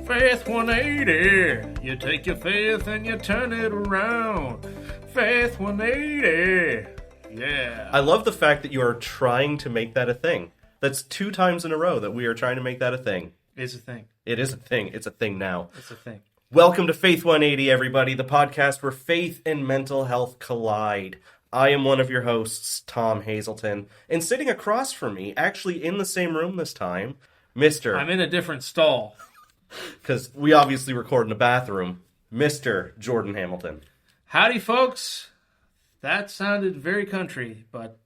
Faith 180. You take your faith and you turn it around. Faith 180. Yeah. I love the fact that you are trying to make that a thing. That's 2 times in a row that we are trying to make that a thing. It's a thing. It is a thing. It's a thing now. It's a thing. Welcome to Faith 180, everybody, the podcast where faith and mental health collide. I am one of your hosts, Tom Hazelton, and sitting across from me, actually in the same room this time, Mr. I'm in a different stall. Because we obviously record in a bathroom, Mr. Jordan Hamilton. Howdy, folks. That sounded very country, but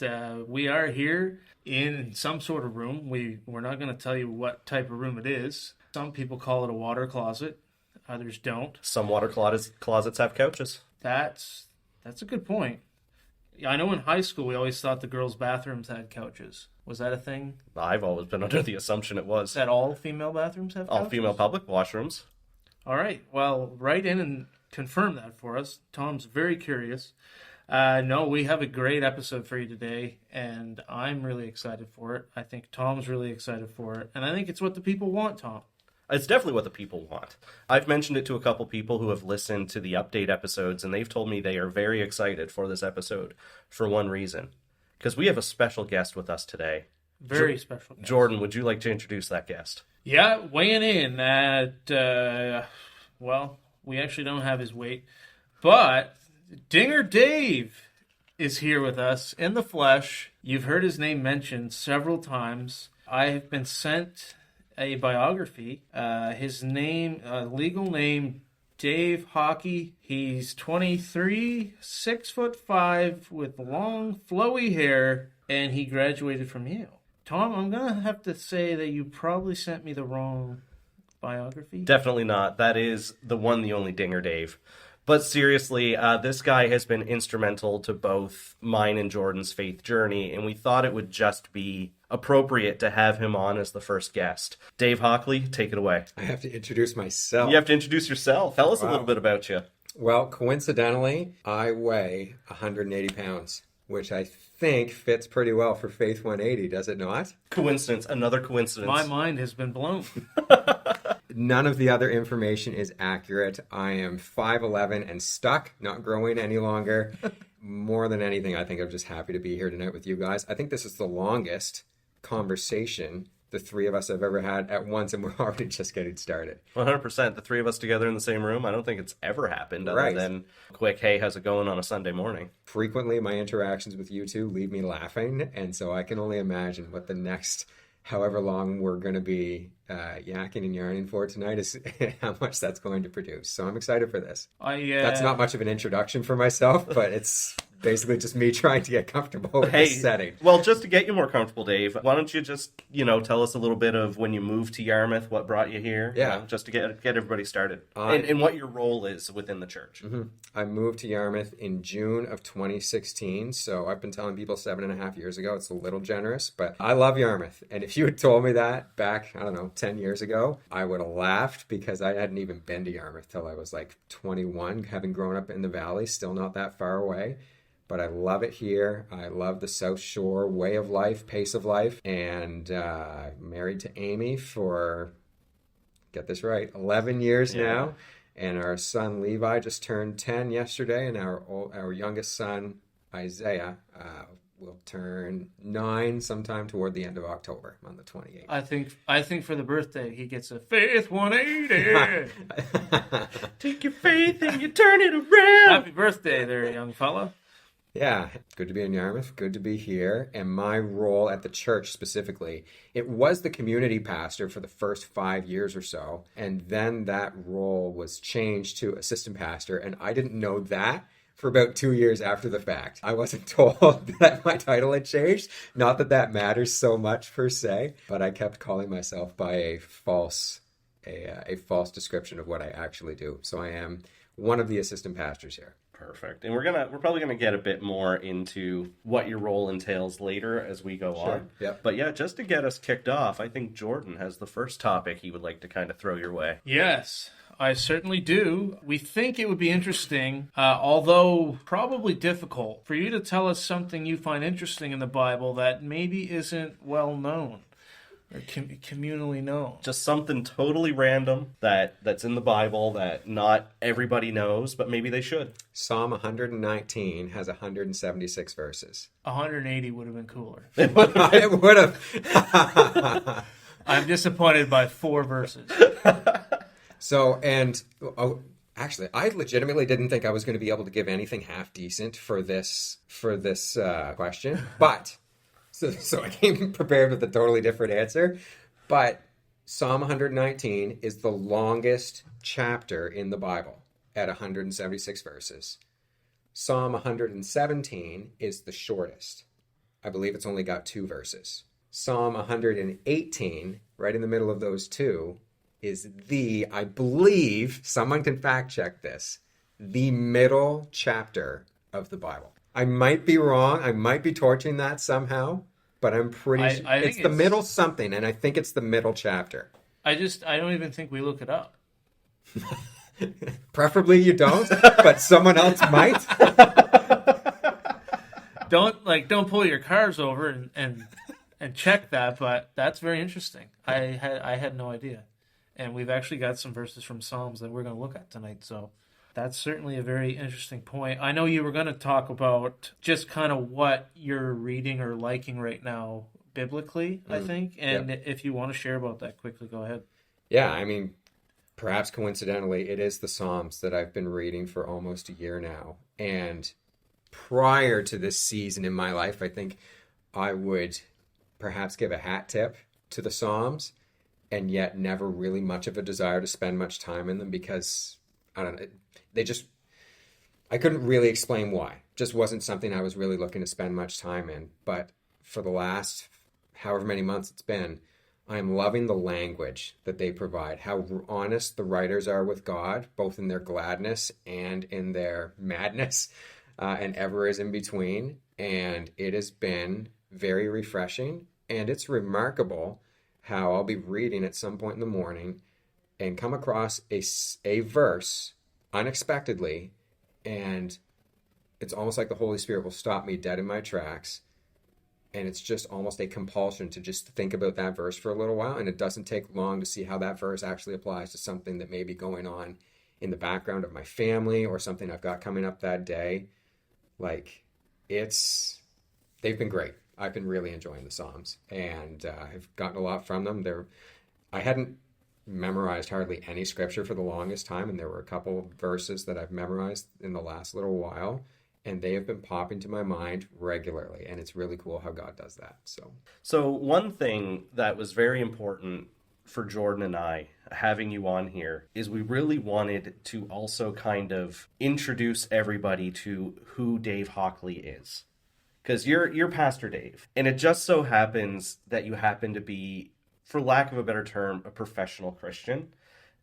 we are here in some sort of room. We're not going to tell you what type of room it is. Some people call it a water closet. Others don't. Some water closets have couches. That's a good point. I know in high school we always thought the girls' bathrooms had couches. Was that a thing? I've always been under the assumption it was. That all female bathrooms have couches? All female public washrooms. All right. Well, write in and confirm that for us. Tom's very curious. No, we have a great episode for you today, and I'm really excited for it. I think Tom's really excited for it, and I think it's what the people want, Tom. It's definitely what the people want. I've mentioned it to a couple people who have listened to the update episodes, and they've told me they are very excited for this episode for one reason. Because we have a special guest with us today. Very special guest. Jordan, would you like to introduce that guest? Yeah, weighing in at, well, we actually don't have his weight, but Dinger Dave is here with us in the flesh. You've heard his name mentioned several times. I have been sent a biography. His name, legal name, Dave Hockley. He's 23, 6'5", with long, flowy hair, and he graduated from Yale. Tom, I'm going to have to say that you probably sent me the wrong biography. Definitely not. That is the one, the only Dinger Dave. But seriously, this guy has been instrumental to both mine and Jordan's faith journey, and we thought it would just be appropriate to have him on as the first guest. Dave Hockley, take it away. I have to introduce myself. You have to introduce yourself. Tell us a little bit about you. Well, coincidentally, I weigh 180 pounds, which I think fits pretty well for Faith 180, does it not? Coincidence, another coincidence. My mind has been blown. None of the other information is accurate. I am 5'11" and stuck, not growing any longer. More than anything, I think I'm just happy to be here tonight with you guys. I think this is the longest conversation the three of us have ever had at once, and we're already just getting started. 100%. The three of us together in the same room, I don't think it's ever happened other than quick, hey, how's it going on a Sunday morning? Frequently, my interactions with you two leave me laughing, and so I can only imagine what the next however long we're going to be yakking and yarning for tonight is how much that's going to produce. So I'm excited for this. That's not much of an introduction for myself, but it's basically just me trying to get comfortable with this setting. Well, just to get you more comfortable, Dave, why don't you just, tell us a little bit of when you moved to Yarmouth, what brought you here? Yeah. Just to get everybody started. And what your role is within the church. Mm-hmm. I moved to Yarmouth in June of 2016, so I've been telling people 7.5 years ago. It's a little generous, but I love Yarmouth. And if you had told me that back, 10 years ago, I would have laughed because I hadn't even been to Yarmouth till I was like 21, having grown up in the valley, still not that far away. But I love it here. I love the South Shore way of life, pace of life. And married to Amy for, get this right, 11 years now. And our son Levi just turned 10 yesterday. And our youngest son, Isaiah, will turn 9 sometime toward the end of October on the 28th. I think for the birthday, he gets a Faith 180. Take your faith and you turn it around. Happy birthday there, young fella. Yeah, good to be in Yarmouth, good to be here. And my role at the church specifically, it was the community pastor for the first 5 years or so. And then that role was changed to assistant pastor. And I didn't know that for about 2 years after the fact. I wasn't told that my title had changed. Not that that matters so much per se, but I kept calling myself by a false description of what I actually do. So I am one of the assistant pastors here. Perfect. And we're probably gonna get a bit more into what your role entails later as we go on. Yep. But yeah, just to get us kicked off, I think Jordan has the first topic he would like to kind of throw your way. Yes, I certainly do. We think it would be interesting, although probably difficult, for you to tell us something you find interesting in the Bible that maybe isn't well known. Or communally known. Just something totally random that's in the Bible that not everybody knows, but maybe they should. Psalm 119 has 176 verses. 180 would have been cooler. It would have. I'm disappointed by 4 verses. So, and actually, I legitimately didn't think I was going to be able to give anything half decent for this question, but so I came prepared with a totally different answer. But Psalm 119 is the longest chapter in the Bible at 176 verses. Psalm 117 is the shortest. I believe it's only got 2 verses. Psalm 118, right in the middle of those two, is I believe, someone can fact check this, the middle chapter of the Bible. I might be wrong. I might be torching that somehow, but I'm pretty sure it's the middle something, and I think it's the middle chapter. I don't even think we look it up. Preferably you don't, but someone else might. Don't pull your cars over and check that, but that's very interesting. I had no idea. And we've actually got some verses from Psalms that we're going to look at tonight. So that's certainly a very interesting point. I know you were going to talk about just kind of what you're reading or liking right now biblically, I think. And if you want to share about that quickly, go ahead. Yeah, I mean, perhaps coincidentally, it is the Psalms that I've been reading for almost a year now. And prior to this season in my life, I think I would perhaps give a hat tip to the Psalms, and yet never really much of a desire to spend much time in them because, I don't know, I couldn't really explain why. Just wasn't something I was really looking to spend much time in. But for the last however many months it's been, I'm loving the language that they provide, how honest the writers are with God, both in their gladness and in their madness, and ever is in between. And it has been very refreshing, and it's remarkable how I'll be reading at some point in the morning and come across a verse unexpectedly, and it's almost like the Holy Spirit will stop me dead in my tracks, and it's just almost a compulsion to just think about that verse for a little while, and it doesn't take long to see how that verse actually applies to something that may be going on in the background of my family or something I've got coming up that day. Like, they've been great. I've been really enjoying the Psalms, and I've gotten a lot from them. I hadn't memorized hardly any scripture for the longest time, and there were a couple verses that I've memorized in the last little while, and they have been popping to my mind regularly, and it's really cool how God does that. So one thing that was very important for Jordan and I, having you on here, is we really wanted to also kind of introduce everybody to who Dave Hockley is. Because you're Pastor Dave, and it just so happens that you happen to be, for lack of a better term, a professional Christian.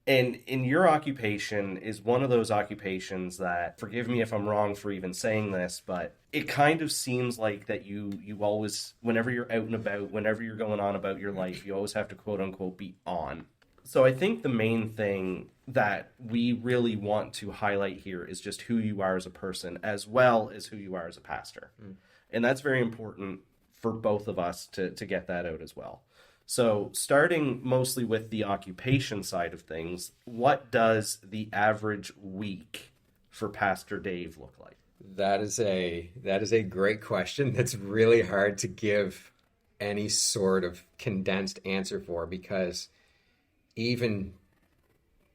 And in your occupation is one of those occupations that, forgive me if I'm wrong for even saying this, but it kind of seems like that you always, whenever you're out and about, whenever you're going on about your life, you always have to quote unquote be on. So I think the main thing that we really want to highlight here is just who you are as a person, as well as who you are as a pastor. And that's very important for both of us to get that out as well. So starting mostly with the occupation side of things, what does the average week for Pastor Dave look like? that is a great question that's really hard to give any sort of condensed answer for, because even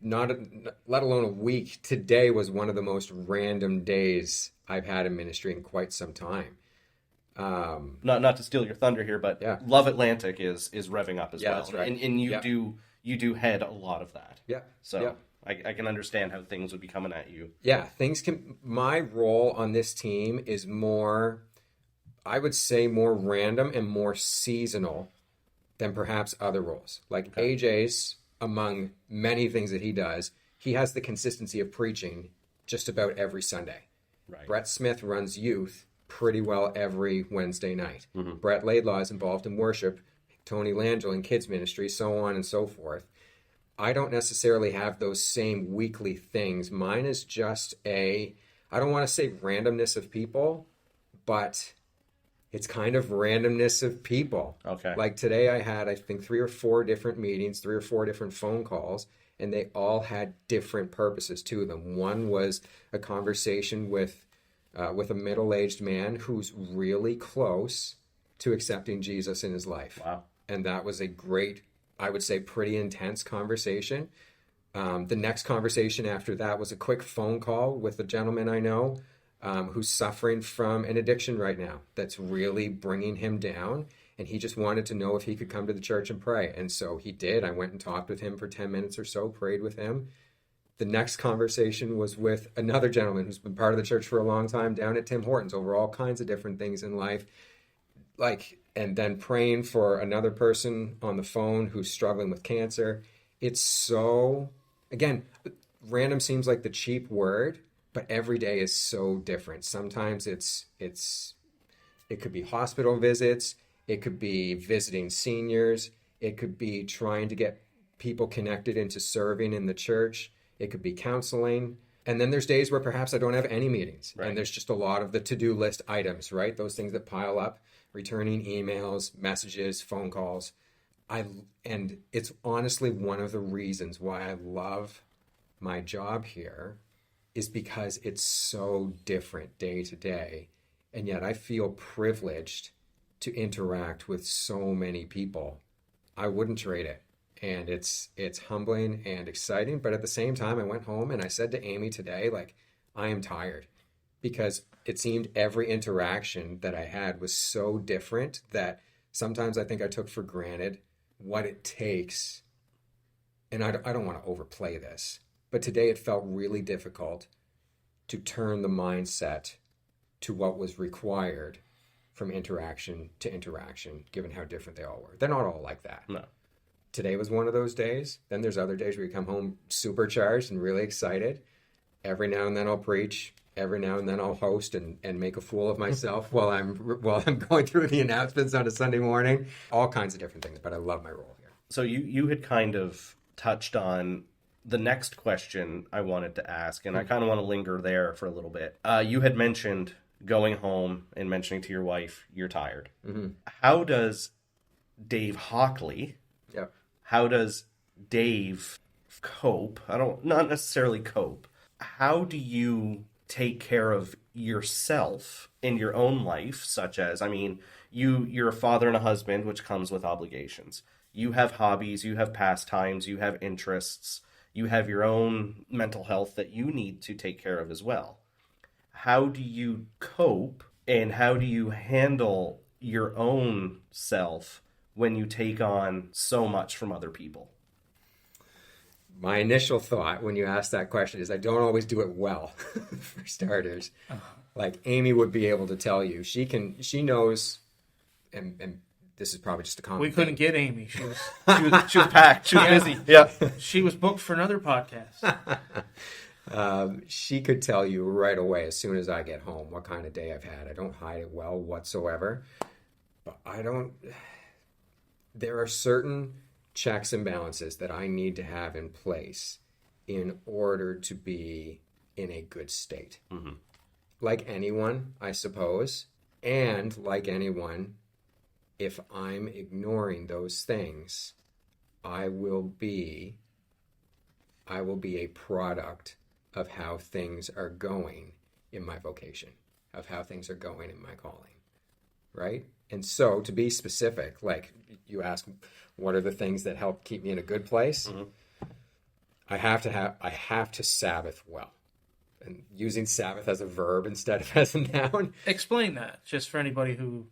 let alone a week, today was one of the most random days I've had in ministry in quite some time. Not to steal your thunder here, but yeah. Love Atlantic is revving up as well. That's right. And you do head a lot of that. Yeah. So yeah. I can understand how things would be coming at you. Yeah, my role on this team is more, I would say, more random and more seasonal than perhaps other roles. Like Okay. AJ's, among many things that he does, he has the consistency of preaching just about every Sunday. Right. Brett Smith runs youth pretty well every Wednesday night. Mm-hmm. Brett Laidlaw is involved in worship, Tony Langell in kids ministry, so on and so forth. I don't necessarily have those same weekly things. Mine is just I don't want to say randomness of people, but it's kind of randomness of people. Okay. Like today I had, I think, 3 or 4 different meetings, 3 or 4 different phone calls, and they all had different purposes to them. One was a conversation with a middle-aged man who's really close to accepting Jesus in his life. Wow. And that was a great, I would say, pretty intense conversation. The next conversation after that was a quick phone call with a gentleman I know who's suffering from an addiction right now that's really bringing him down. And he just wanted to know if he could come to the church and pray. And so he did. I went and talked with him for 10 minutes or so, prayed with him. The next conversation was with another gentleman who's been part of the church for a long time down at Tim Hortons over all kinds of different things in life. And then praying for another person on the phone who's struggling with cancer. It's so, again, random seems like the cheap word, but every day is so different. Sometimes it could be hospital visits. It could be visiting seniors. It could be trying to get people connected into serving in the church. It could be counseling. And then there's days where perhaps I don't have any meetings. Right. And there's just a lot of the to-do list items, right? Those things that pile up, returning emails, messages, phone calls. And it's honestly one of the reasons why I love my job here is because it's so different day to day. And yet I feel privileged to interact with so many people. I wouldn't trade it. And it's humbling and exciting. But at the same time, I went home and I said to Amy today, like, I am tired, because it seemed every interaction that I had was so different that sometimes I think I took for granted what it takes. And I don't want to overplay this, but today it felt really difficult to turn the mindset to what was required from interaction to interaction, given how different they all were. They're not all like that. No. Today was one of those days. Then there's other days where you come home supercharged and really excited. Every now and then I'll preach. Every now and then I'll host and make a fool of myself while I'm going through the announcements on a Sunday morning. All kinds of different things, but I love my role here. So you had kind of touched on the next question I wanted to ask, and I kind of want to linger there for a little bit. You had mentioned going home and mentioning to your wife you're tired. Mm-hmm. How does Dave Hockley, how does Dave cope? Not necessarily cope. How do you take care of yourself in your own life, such as, I mean, you're a father and a husband, which comes with obligations. You have hobbies, you have pastimes, you have interests, you have your own mental health that you need to take care of as well. How do you cope, and how do you handle your own self when you take on so much from other people? My initial thought when you ask that question is I don't always do it well, for starters. Like Amy would be able to tell you. She knows, and this is probably just a common We couldn't thing. get Amy. She was packed. She was busy. Yeah. She was booked for another podcast. She could tell you right away as soon as I get home what kind of day I've had. I don't hide it well whatsoever. But there are certain checks and balances that I need to have in place in order to be in a good state. Mm-hmm. Like anyone, I suppose, and like anyone, if I'm ignoring those things, I will be a product of how things are going in my vocation, of how things are going in my calling, right? And so, to be specific, like you ask, what are the things that help keep me in a good place? Mm-hmm. I have to Sabbath well, and using Sabbath as a verb instead of as a noun. Explain that, just for anybody who.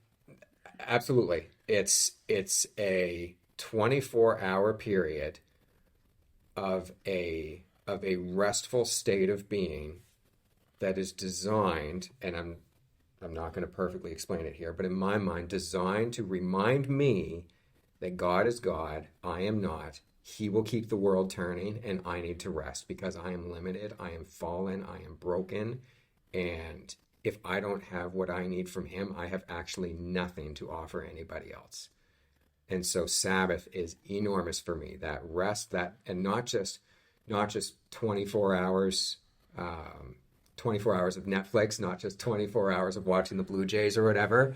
Absolutely, it's a 24-hour period of a restful state of being that is designed, and I'm not going to perfectly explain it here, but in my mind, designed to remind me that God is God, I am not. He will keep the world turning, and I need to rest because I am limited, I am fallen, I am broken, and if I don't have what I need from Him, I have actually nothing to offer anybody else. And so Sabbath is enormous for me, that rest, and not just 24 hours, 24 hours of Netflix, not just 24 hours of watching the Blue Jays or whatever.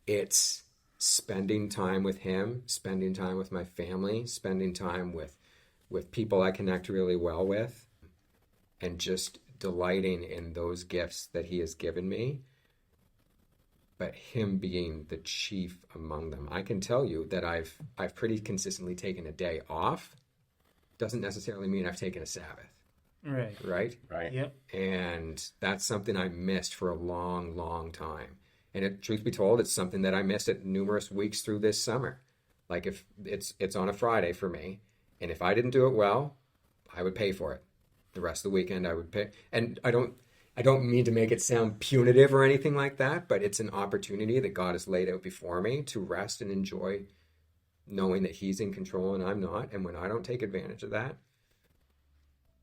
It's spending time with him, spending time with my family, spending time with people I connect really well with, and just delighting in those gifts that he has given me, but him being the chief among them. I can tell you that I've pretty consistently taken a day off. Doesn't necessarily mean I've taken a Sabbath. Right. Right? Right. Yep. And that's something I missed for a long, long time. And truth be told, it's something that I missed at numerous weeks through this summer. Like if it's on a Friday for me, and if I didn't do it well, I would pay for it. The rest of the weekend I would pay. And I don't mean to make it sound punitive or anything like that, but it's an opportunity that God has laid out before me to rest and enjoy knowing that he's in control and I'm not. And when I don't take advantage of that,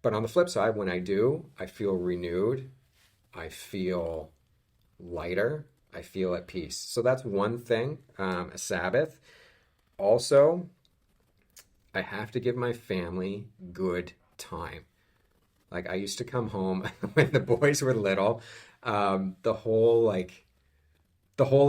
but on the flip side, when I do, I feel renewed. I feel lighter. I feel at peace. So that's one thing, a Sabbath. Also, I have to give my family good time. Like I used to come home when the boys were little, the whole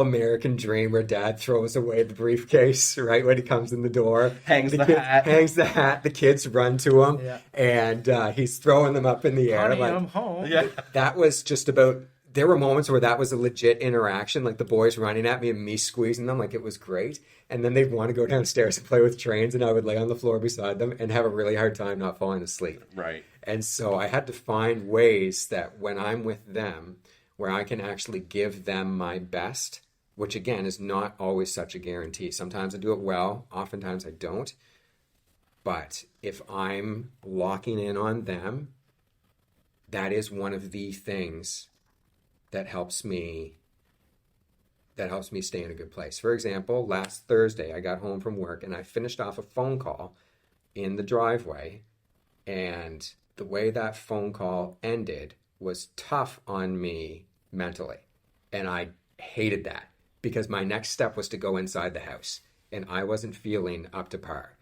American dream where dad throws away the briefcase, right, when he comes in the door. Hangs the hat. The kids run to him, Yeah. and he's throwing them up in the air. Honey, Like, I'm home. Yeah. that was just about, there were moments where that was a legit interaction, like the boys running at me and me squeezing them, like it was great. And then they'd want to go downstairs and play with trains, and I would lay on the floor beside them and have a really hard time not falling asleep. Right. And so I had to find ways that when I'm with them, where I can actually give them my best, which again is not always such a guarantee. Sometimes I do it well, oftentimes I don't. But if I'm locking in on them, that is one of the things that helps me stay in a good place. For example, last Thursday I got home from work and I finished off a phone call in the driveway, and the way that phone call ended was tough on me mentally. And I hated that because my next step was to go inside the house and I wasn't feeling up to par.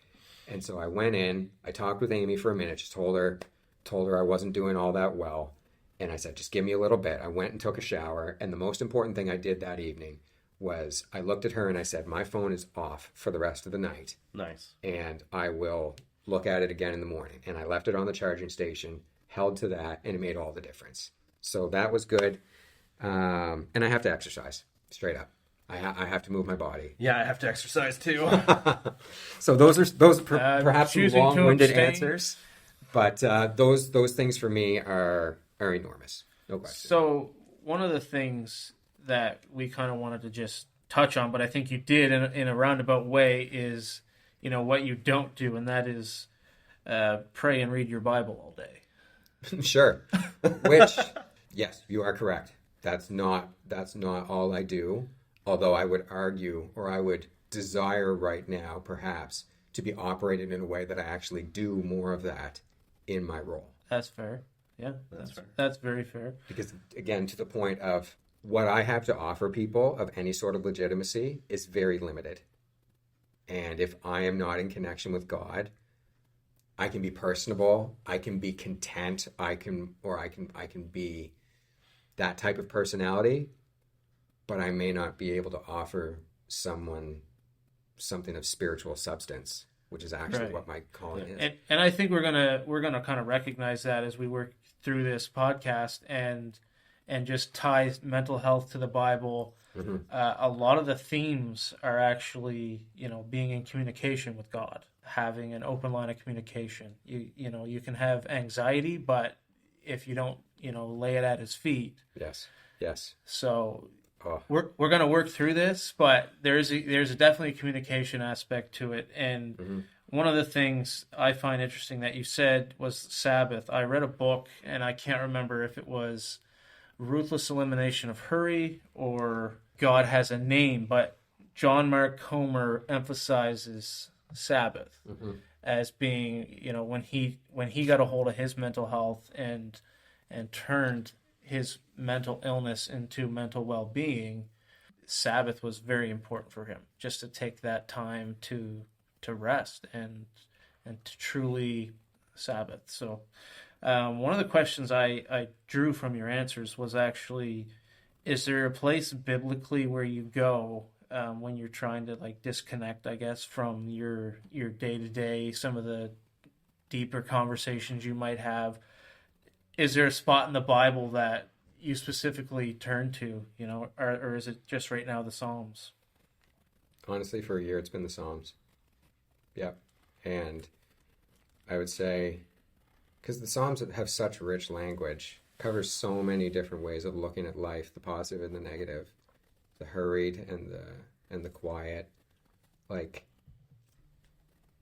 And so I went in, I talked with Amy for a minute, just told her I wasn't doing all that well. And I said, just give me a little bit. I went and took a shower. And the most important thing I did that evening was I looked at her and I said, my phone is off for the rest of the night. Nice. And I will look at it again in the morning. And I left it on the charging station, held to that, and it made all the difference. So that was good. And I have to exercise, straight up. I have to move my body. Yeah, I have to exercise too. So those are perhaps some choosing to long-winded abstain. answers, but those things for me are enormous, no question. So one of the things that we kind of wanted to just touch on, but I think you did in a roundabout way, is what you don't do, and that is pray and read your Bible all day. Sure. Which, yes, you are correct. That's not all I do. Although I would argue, or I would desire right now, perhaps, to be operated in a way that I actually do more of that in my role. That's fair. Yeah, That's fair. That's very fair. Because, again, to the point of what I have to offer people of any sort of legitimacy is very limited. And if I am not in connection with God, I can be personable, I can be content, I can be that type of personality, but I may not be able to offer someone something of spiritual substance, which is actually Right. what my calling is. And I think we're gonna kind of recognize that as we work through this podcast and just tie mental health to the Bible. Mm-hmm. A lot of the themes are actually being in communication with God, having an open line of communication. You can have anxiety, but if you don't lay it at His feet. Yes. So Oh. we're going to work through this, but there's definitely a communication aspect to it. And Mm-hmm. one of the things I find interesting that you said was Sabbath. I read a book, and I can't remember if it was Ruthless Elimination of Hurry or God Has a Name, but John Mark Comer emphasizes Sabbath as being, when he got a hold of his mental health and turned his mental illness into mental well-being, Sabbath was very important for him, just to take that time to rest and to truly Sabbath. So one of the questions I drew from your answers was actually, is there a place biblically where you go when you're trying to like disconnect, I guess, from your day to day, some of the deeper conversations you might have. Is there a spot in the Bible that you specifically turn to, or is it just right now the Psalms? Honestly, for a year, it's been the Psalms. Yep. And I would say, because the Psalms have such rich language, covers so many different ways of looking at life, the positive and the negative, the hurried and the quiet. Like,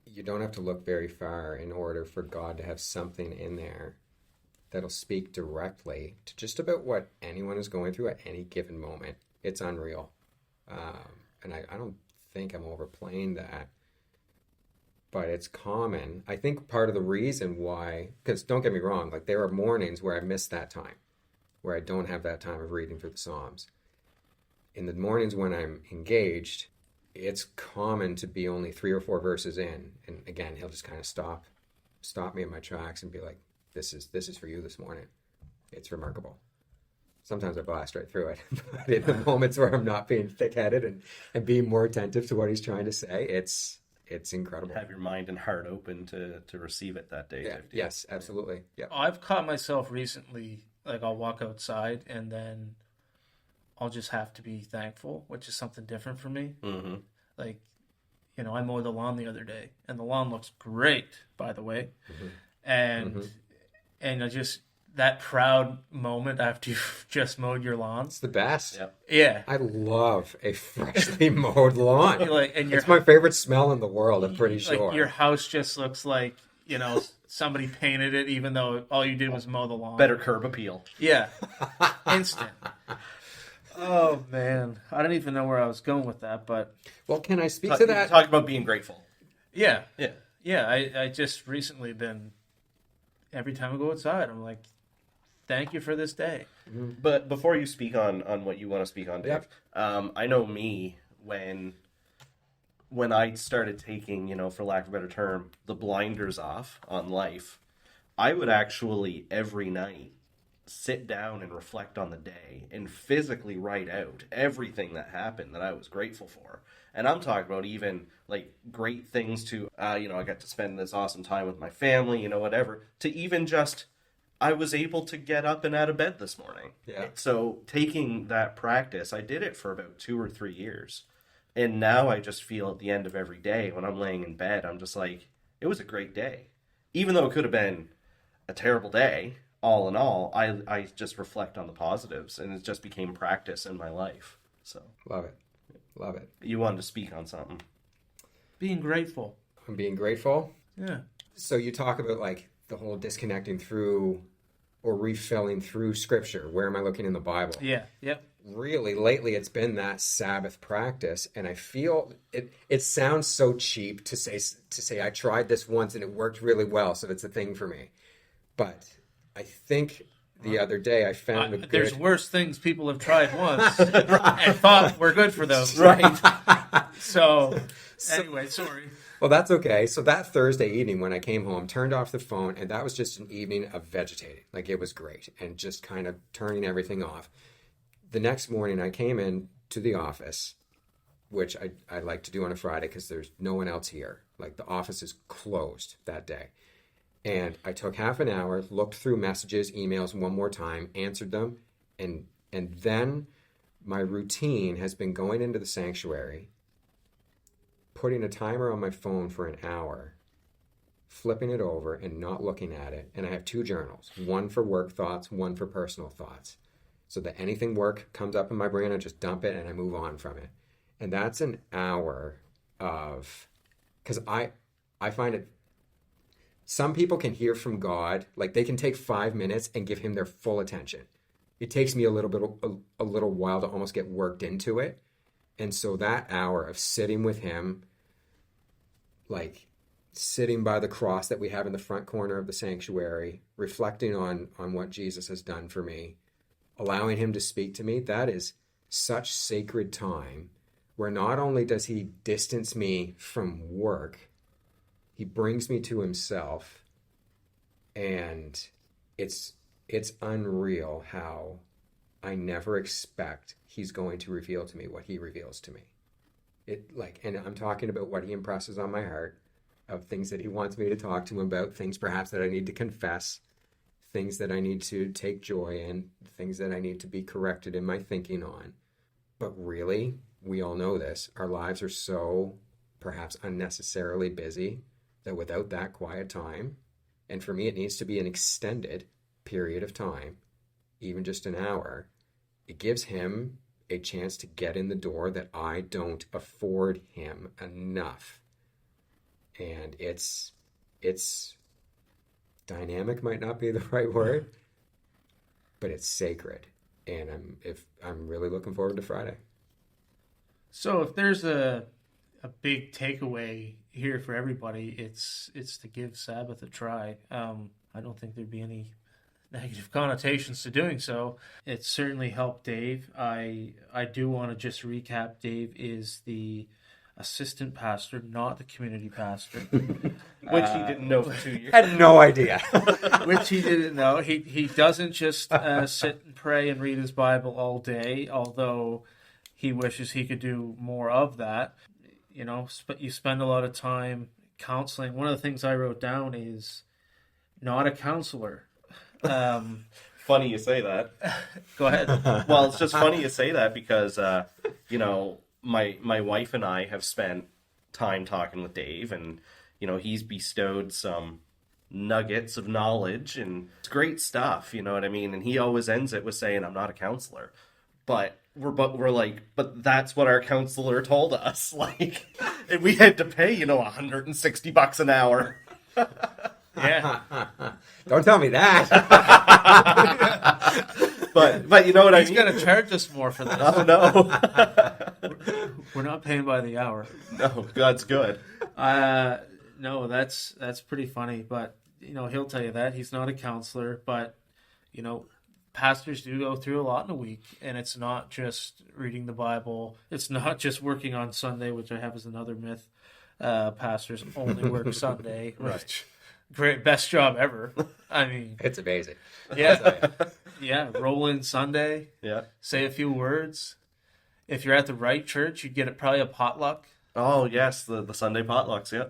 you don't have to look very far in order for God to have something in there that'll speak directly to just about what anyone is going through at any given moment. It's unreal. And I don't think I'm overplaying that, but it's common. I think part of the reason why, because don't get me wrong, like there are mornings where I miss that time, where I don't have that time of reading through the Psalms. In the mornings when I'm engaged, it's common to be only 3 or 4 verses in. And again, he'll just kind of stop me in my tracks and be like, this is for you this morning. It's remarkable. Sometimes I blast right through it. But in the moments where I'm not being thick-headed and being more attentive to what he's trying to say, it's incredible. Have your mind and heart open to receive it that day. Yeah. Yes, absolutely. Yeah. I've caught myself recently, like I'll walk outside and then I'll just have to be thankful, which is something different for me. Mm-hmm. Like, I mowed the lawn the other day, and the lawn looks great, by the way. Mm-hmm. And I just, that proud moment after you've just mowed your lawn. It's the best. Yep. Yeah. I love a freshly mowed lawn. It's my favorite smell in the world, I'm pretty sure. Like your house just looks like, somebody painted it, even though all you did was mow the lawn. Better curb appeal. Yeah. Instant. Oh, man. I don't even know where I was going with that, but... Well, can I speak to that? Talk about being grateful. Yeah. Yeah. Yeah, I just recently been... Every time I go outside, I'm like, thank you for this day. Mm-hmm. But before you speak on what you want to speak on, Dave, yep. I know me, when I started taking, for lack of a better term, the blinders off on life, I would actually every night sit down and reflect on the day and physically write out everything that happened that I was grateful for. And I'm talking about even like great things to, I got to spend this awesome time with my family, whatever, to even just, I was able to get up and out of bed this morning. Yeah. So taking that practice, I did it for about 2 or 3 years. And now I just feel at the end of every day when I'm laying in bed, I'm just like, it was a great day. Even though it could have been a terrible day, all in all, I just reflect on the positives, and it just became practice in my life. So Love it. Love it. You wanted to speak on something. Being grateful. I'm being grateful. Yeah. So you talk about like the whole disconnecting through or refilling through scripture. Where am I looking in the Bible? Yeah. Yep. Really, lately it's been that Sabbath practice, and I feel it sounds so cheap to say I tried this once and it worked really well, so it's a thing for me. But I think the other day I found a good... There's worse things people have tried once and thought were good for those. Right. So anyway, sorry. Well, that's okay. So that Thursday evening when I came home, turned off the phone, and that was just an evening of vegetating. Like, it was great, and just kind of turning everything off. The next morning I came in to the office, which I like to do on a Friday because there's no one else here. Like, the office is closed that day. And I took half an hour, looked through messages, emails one more time, answered them, and then my routine has been going into the sanctuary, putting a timer on my phone for an hour, flipping it over and not looking at it. And I have 2 journals, one for work thoughts, one for personal thoughts. So that anything work comes up in my brain, I just dump it and I move on from it. And that's an hour of, because I find it, some people can hear from God, like they can take 5 minutes and give him their full attention. It takes me a little while to almost get worked into it. And so that hour of sitting with him, like sitting by the cross that we have in the front corner of the sanctuary, reflecting on what Jesus has done for me, allowing him to speak to me, that is such sacred time where not only does he distance me from work, he brings me to himself, and it's unreal how I never expect he's going to reveal to me what he reveals to me. And I'm talking about what he impresses on my heart, of things that he wants me to talk to him about, things perhaps that I need to confess, things that I need to take joy in, things that I need to be corrected in my thinking on. But really, we all know this, our lives are so perhaps unnecessarily busy that without that quiet time, and for me it needs to be an extended period of time, even just an hour, it gives him a chance to get in the door that I don't afford him enough. And it's dynamic, might not be the right word, but it's sacred. And I'm really looking forward to Friday. So if there's a big takeaway here for everybody, it's to give Sabbath a try. I don't think there'd be any negative connotations to doing so. It certainly helped Dave. I do want to just recap. Dave is the assistant pastor, not the community pastor. Which he didn't know for 2 years. I had no idea. Which he didn't know. He doesn't just sit and pray and read his Bible all day, although he wishes he could do more of that. You know, you spend a lot of time counseling. One of the things I wrote down is not a counselor. Funny you say that. Go ahead. Well, it's just funny you say that because, my wife and I have spent time talking with Dave, and, he's bestowed some nuggets of knowledge, and it's great stuff, you know what I mean? And he always ends it with saying, I'm not a counselor. But we're like, but that's what our counselor told us. Like, and we had to pay, $160 an hour. Yeah. Don't tell me that. But you know what I mean? He's going to charge us more for this. Oh, no. We're not paying by the hour. No, that's good. No, that's pretty funny. But, he'll tell you that. He's not a counselor. But, pastors do go through a lot in a week. And it's not just reading the Bible. It's not just working on Sunday, which I have as another myth. Pastors only work Sunday. Right. Great, best job ever. I mean, It's amazing. yeah, yeah. Roll in Sunday. Yeah. Say a few words. If you're at the right church, you'd get probably a potluck. Oh, yes, the Sunday potlucks, yeah.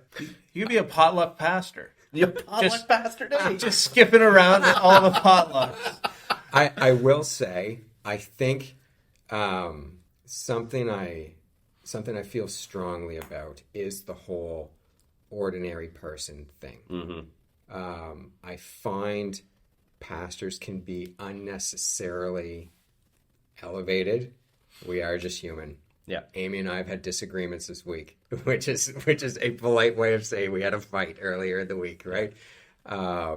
You could be a potluck pastor. The potluck pastor day. Just skipping around at all the potlucks. I will say, I think something I feel strongly about is the whole ordinary person thing. Mm-hmm. I find pastors can be unnecessarily elevated. We are just human. Yeah. Amy and I have had disagreements this week, which is a polite way of saying we had a fight earlier in the week, right? I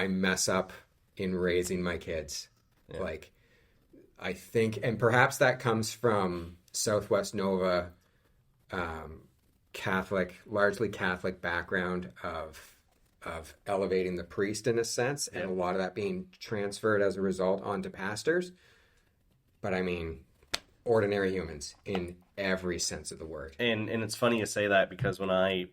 mess up in raising my kids. Yeah. Like, I think, and perhaps that comes from Southwest Nova, largely Catholic background of elevating the priest in a sense, and a lot of that being transferred as a result onto pastors. But I mean, ordinary humans in every sense of the word. And it's funny you say that because when I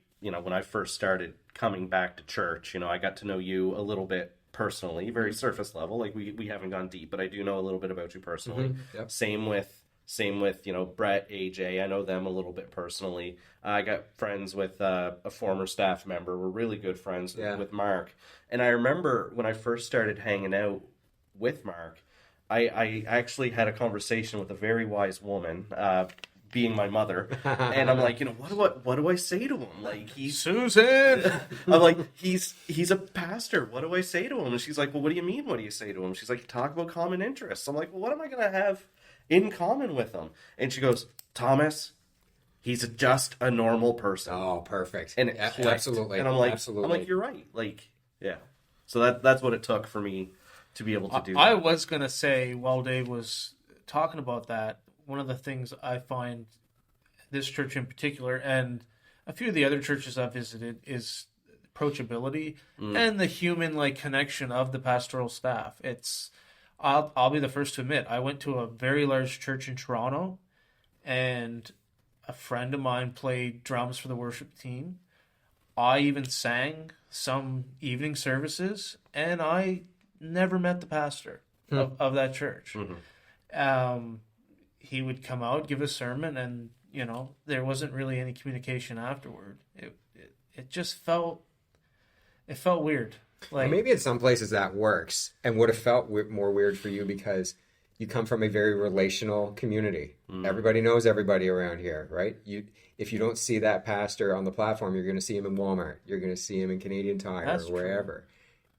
first started coming back to church, I got to know you a little bit personally, very surface level. Like we haven't gone deep, but I do know a little bit about you personally. Mm-hmm. Yep. Same with Brett, AJ. I know them a little bit personally. I got friends with a former staff member. We're really good friends with Mark. And I remember when I first started hanging out with Mark, I actually had a conversation with a very wise woman, being my mother, and I'm like, what do I say to him? Like, he's Susan. I'm like, he's a pastor. What do I say to him? And she's like, well, what do you mean? What do you say to him? She's like, talk about common interests. I'm like, well, what am I going to have in common with him? And she goes, Thomas, he's just a normal person. Oh, perfect. And it clicked. Absolutely. And I'm like, absolutely. you're right. Like, yeah. So that's what it took for me to be able to do that. I was going to say, while Dave was talking about that, one of the things I find this church in particular, and a few of the other churches I've visited, is approachability and the human connection of the pastoral staff. I'll be the first to admit, I went to a very large church in Toronto, and a friend of mine played drums for the worship team. I even sang some evening services, and I never met the pastor of that church. Mm-hmm. he would come out, give a sermon, and there wasn't really any communication afterward. It just felt weird. Like, maybe in some places that works, and would have felt more weird for you because you come from a very relational community. Everybody knows everybody around here, right? If you don't see that pastor on the platform, you're going to see him in Walmart. You're going to see him in Canadian Tire That's or wherever.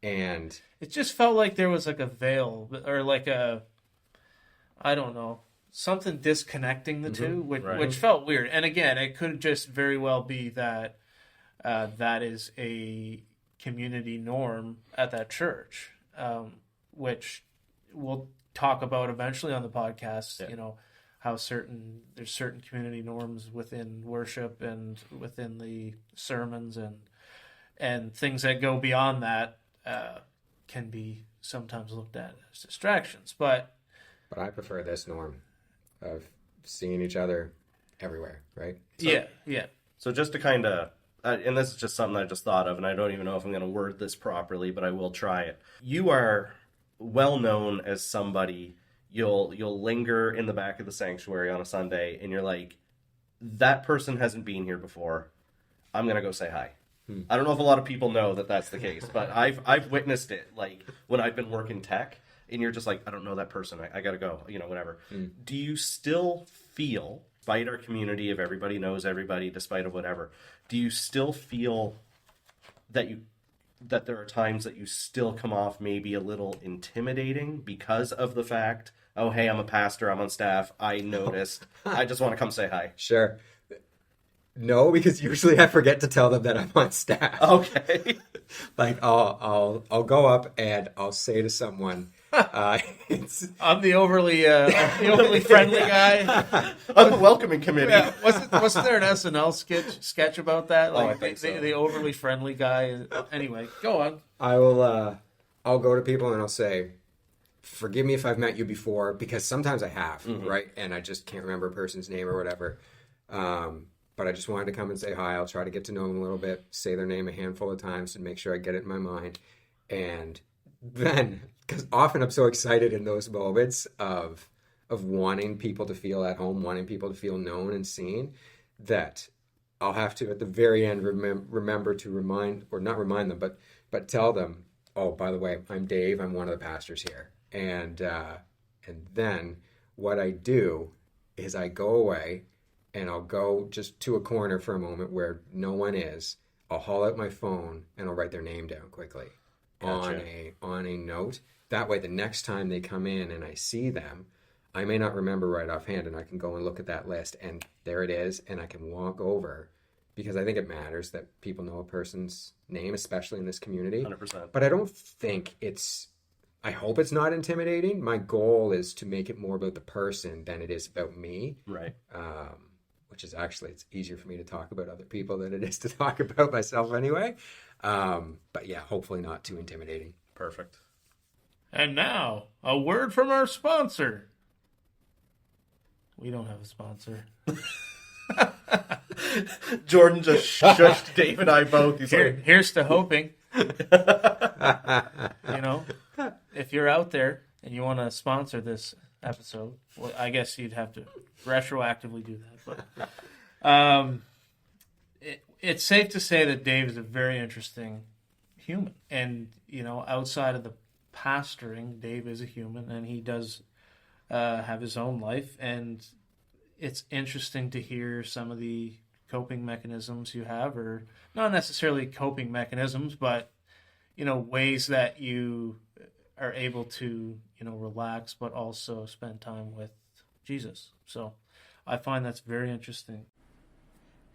And it just felt like there was like a veil, or like I don't know, something disconnecting the two, which felt weird. And again, it could just very well be that that is a community norm at that church, which we'll talk about eventually on the podcast. How there's certain community norms within worship and within the sermons, and things that go beyond that can be sometimes looked at as distractions. But I prefer this norm of seeing each other everywhere, right? Yeah. So just to kind of, and this is just something I just thought of, and I don't even know if I'm going to word this properly, but I will try it. You are well known as somebody, you'll linger in the back of the sanctuary on a Sunday, and you're like, that person hasn't been here before. I'm going to go say hi. I don't know if a lot of people know that that's the case, but I've witnessed it, like when I've been working tech, and you're just like, I don't know that person. I got to go, whatever. Do you still feel, despite our community of everybody knows everybody, despite of whatever, do you still feel that there are times that you still come off maybe a little intimidating because of the fact, oh, hey, I'm a pastor, I'm on staff, I noticed, I just want to come say hi? Sure. No, because usually I forget to tell them that I'm on staff. Okay. Like I'll go up and I'll say to someone, I'm the overly friendly guy on the welcoming committee. Yeah, wasn't there an SNL sketch about that? Like, I think so. The overly friendly guy. Anyway, go on. I'll go to people and I'll say, forgive me if I've met you before, because sometimes I have, right? And I just can't remember a person's name or whatever. But I just wanted to come and say hi. I'll try to get to know them a little bit, say their name a handful of times and make sure I get it in my mind. And then, because often I'm so excited in those moments of wanting people to feel at home, wanting people to feel known and seen, that I'll have to, at the very end, remember to not remind them, but tell them, oh, by the way, I'm Dave. I'm one of the pastors here. And then what I do is I go away and I'll go just to a corner for a moment where no one is. I'll haul out my phone and I'll write their name down quickly. Gotcha. on a note. That way, the next time they come in and I see them, I may not remember right offhand, and I can go and look at that list, and there it is, and I can walk over, because I think it matters that people know a person's name, especially in this community. 100%. But I don't think I hope it's not intimidating. My goal is to make it more about the person than it is about me. Right. Which is actually, it's easier for me to talk about other people than it is to talk about myself anyway. But yeah, hopefully not too intimidating. Perfect. And now, a word from our sponsor. We don't have a sponsor. Jordan just shushed Dave and I both. Here's to hoping. If you're out there and you want to sponsor this episode, well, I guess you'd have to retroactively do that. But it's safe to say that Dave is a very interesting human. And, outside of the pastoring, Dave is a human, and he does have his own life. And it's interesting to hear some of the coping mechanisms you have, or not necessarily coping mechanisms, but, ways that you are able to, relax, but also spend time with Jesus. So I find that's very interesting.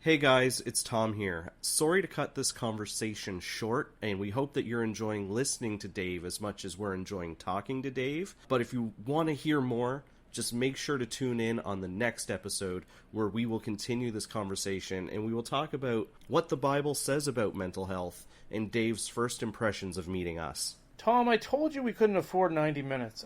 Hey guys, it's Tom here. Sorry to cut this conversation short, and we hope that you're enjoying listening to Dave as much as we're enjoying talking to Dave. But if you want to hear more, just make sure to tune in on the next episode, where we will continue this conversation and we will talk about what the Bible says about mental health and Dave's first impressions of meeting us. Tom, I told you we couldn't afford 90 minutes.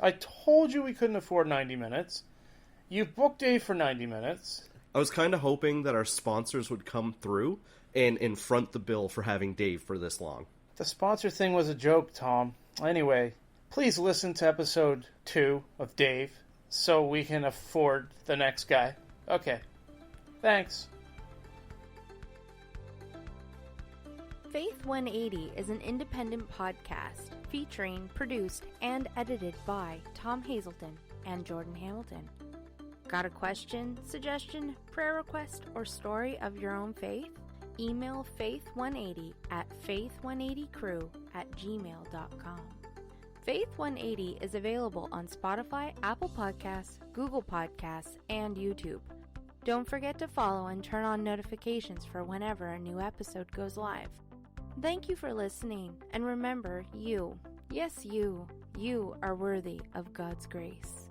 You've booked Dave for 90 minutes. I was kind of hoping that our sponsors would come through and front the bill for having Dave for this long. The sponsor thing was a joke, Tom. Anyway, please listen to episode 2 of Dave, so we can afford the next guy. Okay. Thanks. Faith 180 is an independent podcast featuring, produced, and edited by Tom Hazelton and Jordan Hamilton. Got a question, suggestion, prayer request, or story of your own faith? Email faith180 at faith180crew@gmail.com. Faith 180 is available on Spotify, Apple Podcasts, Google Podcasts, and YouTube. Don't forget to follow and turn on notifications for whenever a new episode goes live. Thank you for listening, and remember, you, yes you are worthy of God's grace.